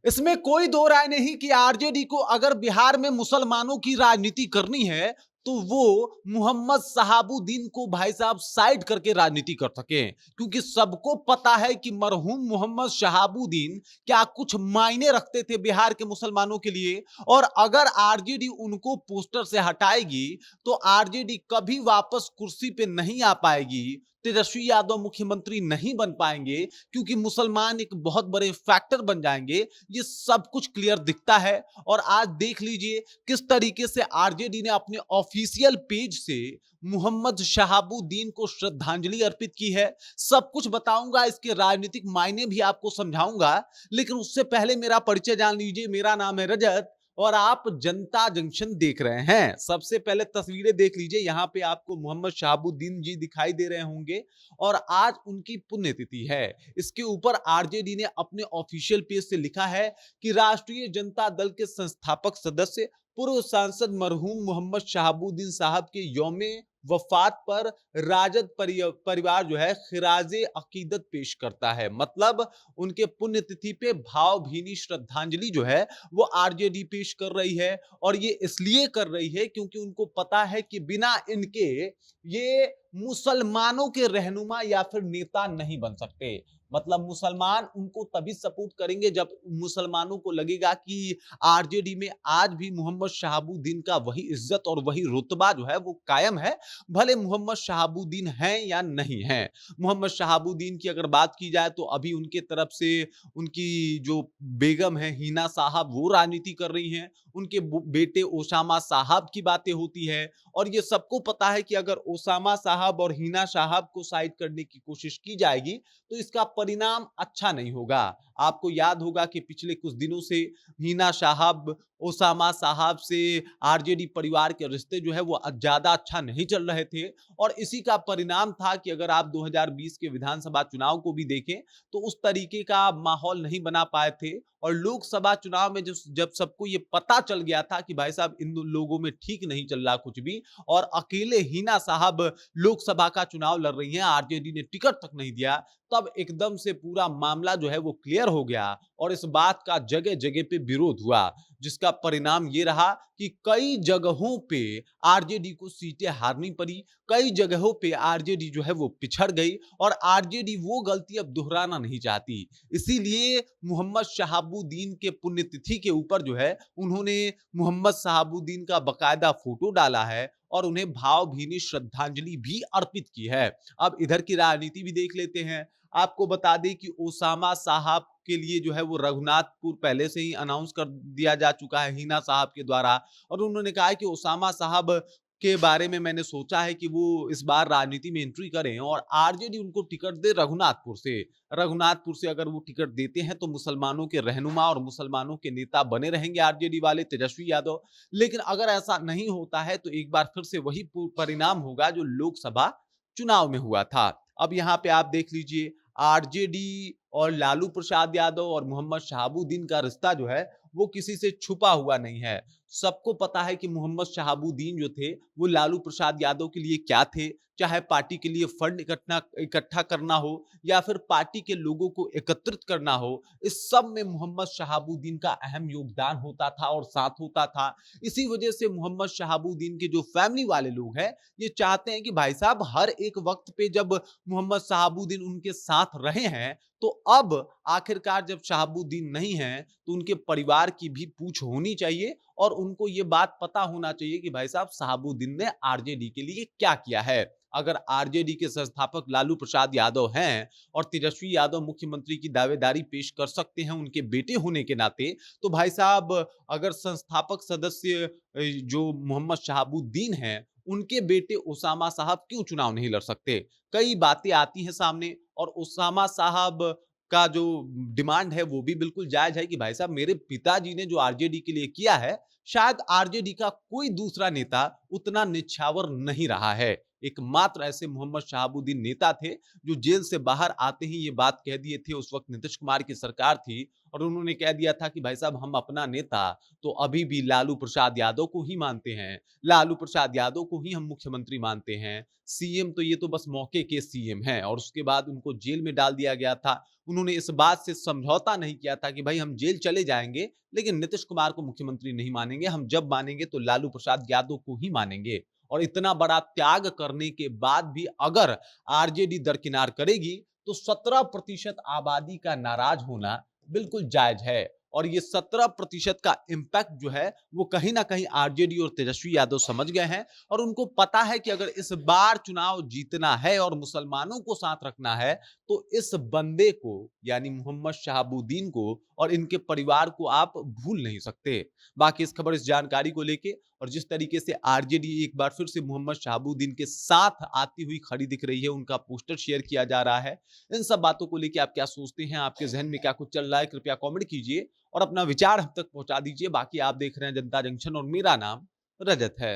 इसमें कोई दो राय नहीं कि आरजेडी को अगर बिहार में मुसलमानों की राजनीति करनी है तो वो मोहम्मद शहाबुद्दीन को भाई साहब साइड करके राजनीति कर सके, क्योंकि सबको पता है कि मरहूम मोहम्मद शहाबुद्दीन क्या कुछ मायने रखते थे बिहार के मुसलमानों के लिए। और अगर आरजेडी उनको पोस्टर से हटाएगी तो आरजेडी कभी वापस कुर्सी पे नहीं आ पाएगी, तेजस्वी यादव मुख्यमंत्री नहीं बन पाएंगे, क्योंकि मुसलमान एक बहुत बड़े फैक्टर बन जाएंगे। ये सब कुछ क्लियर दिखता है। और आज देख लीजिए किस तरीके से आरजेडी ने अपने ऑफिशियल पेज से मोहम्मद शहाबुद्दीन को श्रद्धांजलि अर्पित की है। सब कुछ बताऊंगा, इसके राजनीतिक मायने भी आपको समझाऊंगा, लेकिन उससे पहले मेरा परिचय जान लीजिए। मेरा नाम है रजत और आप जनता जंक्शन देख रहे हैं। सबसे पहले तस्वीरें देख लीजिए, यहाँ पे आपको मोहम्मद शहाबुद्दीन जी दिखाई दे रहे होंगे और आज उनकी पुण्यतिथि है। इसके ऊपर आरजेडी ने अपने ऑफिशियल पेज से लिखा है कि राष्ट्रीय जनता दल के संस्थापक सदस्य पूर्व सांसद मरहूम मोहम्मद शहाबुद्दीन साहब के यौमे वफात पर राजद परिवार जो है खिराजे अकीदत पेश करता है। मतलब उनके पुण्यतिथि पे भावभीनी श्रद्धांजलि जो है वो आरजेडी पेश कर रही है। और ये इसलिए कर रही है क्योंकि उनको पता है कि बिना इनके ये मुसलमानों के रहनुमा या फिर नेता नहीं बन सकते। मतलब मुसलमान उनको तभी सपोर्ट करेंगे जब मुसलमानों को लगेगा कि आरजेडी में आज भी मोहम्मद शहाबुद्दीन का वही इज्जत और वही रुतबा जो है वो कायम है, भले मोहम्मद शहाबुद्दीन हैं या नहीं हैं। मोहम्मद शहाबुद्दीन की अगर बात की जाए तो अभी उनके तरफ से उनकी जो बेगम है हिना साहब वो राजनीति कर रही हैं, उनके बेटे ओसामा साहब की बातें होती है। और ये सबको पता है कि अगर ओसामा साहब और हिना साहब को साइड करने की कोशिश की जाएगी तो इसका परिणाम अच्छा नहीं होगा। आपको याद होगा कि पिछले कुछ दिनों से हिना साहब ओसामा साहब से आरजेडी परिवार के रिश्ते जो है वो ज्यादा अच्छा नहीं चल रहे थे। और इसी का परिणाम था कि अगर आप 2020 के विधानसभा चुनाव को भी देखें तो उस तरीके का माहौल नहीं बना पाए थे। और लोकसभा चुनाव में जब सबको ये पता चल गया था कि भाई साहब इन लोगों में ठीक नहीं चल रहा कुछ भी, और अकेले हिना साहब लोकसभा का चुनाव लड़ रही हैं, आरजेडी ने टिकट तक नहीं दिया, तब एकदम से पूरा मामला जो है वो क्लियर हो गया और इस बात का जगह जगह पे विरोध हुआ, जिसका परिणाम ये रहा कि कई जगहों पे आरजेडी को सीटें हारनी पड़ी, कई जगहों पे आरजेडी जो है वो पिछड़ गई और आरजेडी वो गलती अब दोहराना नहीं चाहती। इसीलिए मोहम्मद शहाबुद्दीन के पुण्यतिथि के ऊपर जो है उन्होंने मोहम्मद शहाबुद्दीन का बकायदा फोटो डाला है और उन्हें भावभीनी श्रद्धांजलि भी अर्पित की है। अब इधर की राजनीति भी देख लेते हैं। आपको बता दें कि ओसामा साहब के लिए जो है वो रघुनाथपुर पहले से ही अनाउंस कर दिया जा चुका है हिना साहब के द्वारा। और उन्होंने कहा है कि ओसामा साहब के बारे में मैंने सोचा है कि वो इस बार राजनीति में एंट्री करें और आरजेडी उनको टिकट दे रघुनाथपुर से। रघुनाथपुर से अगर वो टिकट देते हैं तो मुसलमानों के रहनुमा और मुसलमानों के नेता बने रहेंगे आरजेडी वाले तेजस्वी यादव। लेकिन अगर ऐसा नहीं होता है तो एक बार फिर से वही परिणाम होगा जो लोकसभा चुनाव में हुआ था। अब यहाँ पे आप देख लीजिए आरजेडी और लालू प्रसाद यादव और मोहम्मद शहाबुद्दीन का रिश्ता जो है वो किसी से छुपा हुआ नहीं है। सबको पता है कि मोहम्मद शहाबुद्दीन जो थे वो लालू प्रसाद यादव के लिए क्या थे, चाहे पार्टी के लिए फंड इकट्ठा करना हो या फिर पार्टी के लोगों को एकत्रित करना हो, इस सब में मोहम्मद शहाबुद्दीन का अहम योगदान होता था और साथ होता था। इसी वजह से मोहम्मद शहाबुद्दीन के जो फैमिली वाले लोग हैं ये चाहते हैं कि भाई साहब हर एक वक्त पे जब मोहम्मद शहाबुद्दीन उनके साथ रहे हैं तो अब आखिरकार जब शहाबुद्दीन नहीं है तो उनके परिवार की भी पूछ होनी चाहिए और उनको ये बात पता होना चाहिए कि भाई साहब शहाबुद्दीन ने आरजेडी के लिए क्या किया है। अगर आरजेडी के संस्थापक लालू प्रसाद यादव हैं और तेजस्वी यादव मुख्यमंत्री की दावेदारी पेश कर सकते हैं उनके बेटे होने के नाते, तो भाई साहब अगर संस्थापक सदस्य जो मोहम्मद शहाबुद्दीन हैं उनके बेटे ओसामा साहब क्यों चुनाव नहीं लड़ सकते। कई बातें आती हैं सामने और ओसामा साहब का जो डिमांड है वो भी बिल्कुल जायज है कि भाई साहब मेरे पिताजी ने जो आरजेडी के लिए किया है शायद आरजेडी का कोई दूसरा नेता उतना निछावर नहीं रहा है। एकमात्र ऐसे मोहम्मद शहाबुद्दीन नेता थे जो जेल से बाहर आते ही ये बात कह दिए थे। उस वक्त नीतीश कुमार की सरकार थी और उन्होंने कह दिया था कि भाई साहब, हम अपना नेता तो अभी भी लालू प्रसाद यादव को ही मानते हैं, लालू प्रसाद यादव को ही हम मुख्यमंत्री मानते हैं। सीएम तो ये तो बस मौके के सीएम हैं। और उसके बाद उनको जेल में डाल दिया गया था। उन्होंने इस बात से समझौता नहीं किया था कि भाई हम जेल चले जाएंगे लेकिन नीतीश कुमार को मुख्यमंत्री नहीं मानेंगे, हम जब मानेंगे तो लालू प्रसाद यादव को ही मानेंगे। और इतना बड़ा त्याग करने के बाद भी अगर आरजेडी दरकिनार करेगी तो 17% आबादी का नाराज होना बिल्कुल जायज है। और ये 17% का इंपैक्ट जो है वो कहीं ना कहीं आरजेडी और तेजस्वी यादव समझ गए हैं। और उनको पता है कि अगर इस बार चुनाव जीतना है और मुसलमानों को साथ रखना है तो इस बंदे को यानी मोहम्मद शहाबुद्दीन को और इनके परिवार को आप भूल नहीं सकते। बाकी इस खबर, इस जानकारी को लेके और जिस तरीके से आरजेडी एक बार फिर से मोहम्मद शहाबुद्दीन के साथ आती हुई खड़ी दिख रही है, उनका पोस्टर शेयर किया जा रहा है, इन सब बातों को लेके आप क्या सोचते हैं? आपके जहन में क्या कुछ चल रहा है? कृपया कमेंट कीजिए और अपना विचार हम तक पहुंचा दीजिए। बाकी आप देख रहे हैं जनता जंक्शन और मेरा नाम रजत है।